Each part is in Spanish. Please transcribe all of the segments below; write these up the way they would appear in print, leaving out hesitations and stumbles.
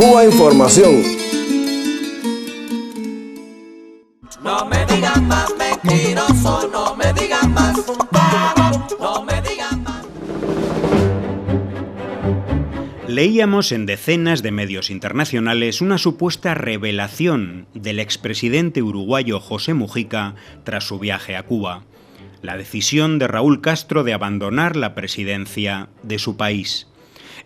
Cuba Información. No me digan más mentiroso, no me digan más, no me digan más. Leíamos en decenas de medios internacionales una supuesta revelación del expresidente uruguayo José Mujica tras su viaje a Cuba. La decisión de Raúl Castro de abandonar la presidencia de su país.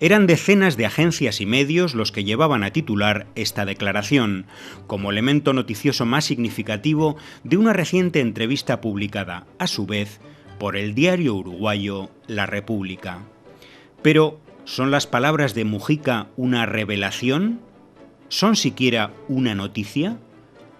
Eran decenas de agencias y medios los que llevaban a titular esta declaración, como elemento noticioso más significativo de una reciente entrevista publicada, a su vez, por el diario uruguayo La República. Pero, ¿son las palabras de Mujica una revelación? ¿Son siquiera una noticia?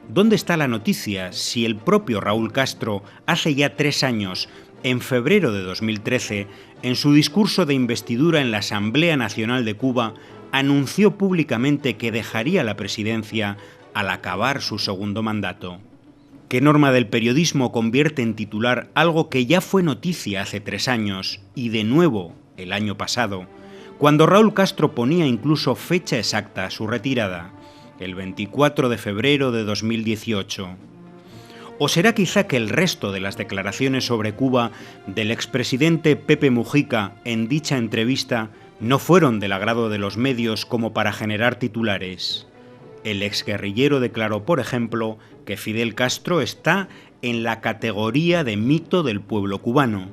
¿Dónde está la noticia si el propio Raúl Castro, hace ya 3 años, en febrero de 2013, en su discurso de investidura en la Asamblea Nacional de Cuba, anunció públicamente que dejaría la presidencia al acabar su segundo mandato? ¿Qué norma del periodismo convierte en titular algo que ya fue noticia hace 3 años y de nuevo el año pasado, cuando Raúl Castro ponía incluso fecha exacta a su retirada, el 24 de febrero de 2018? ¿O será quizá que el resto de las declaraciones sobre Cuba del expresidente Pepe Mujica en dicha entrevista no fueron del agrado de los medios como para generar titulares? El exguerrillero declaró, por ejemplo, que Fidel Castro está en la categoría de mito del pueblo cubano.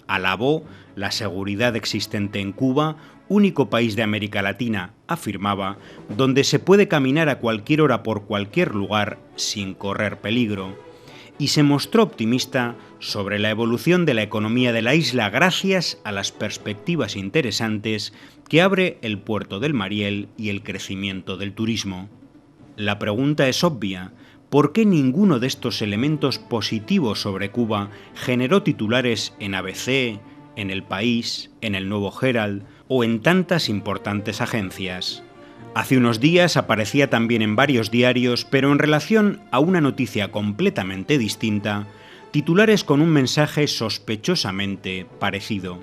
Alabó la seguridad existente en Cuba, único país de América Latina, afirmaba, donde se puede caminar a cualquier hora por cualquier lugar sin correr peligro. Y se mostró optimista sobre la evolución de la economía de la isla gracias a las perspectivas interesantes que abre el puerto del Mariel y el crecimiento del turismo. La pregunta es obvia: ¿por qué ninguno de estos elementos positivos sobre Cuba generó titulares en ABC, en El País, en el Nuevo Herald o en tantas importantes agencias? Hace unos días aparecía también en varios diarios, pero en relación a una noticia completamente distinta, titulares con un mensaje sospechosamente parecido.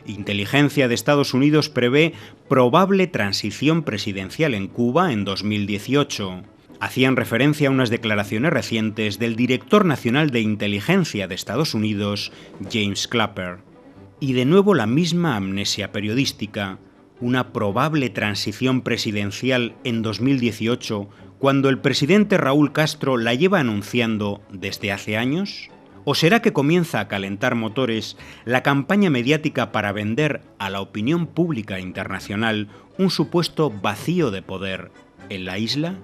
Inteligencia de Estados Unidos prevé probable transición presidencial en Cuba en 2018. Hacían referencia a unas declaraciones recientes del director nacional de inteligencia de Estados Unidos, James Clapper. Y de nuevo la misma amnesia periodística. Una probable transición presidencial en 2018, cuando el presidente Raúl Castro la lleva anunciando desde hace años? ¿O será que comienza a calentar motores la campaña mediática para vender a la opinión pública internacional un supuesto vacío de poder en la isla?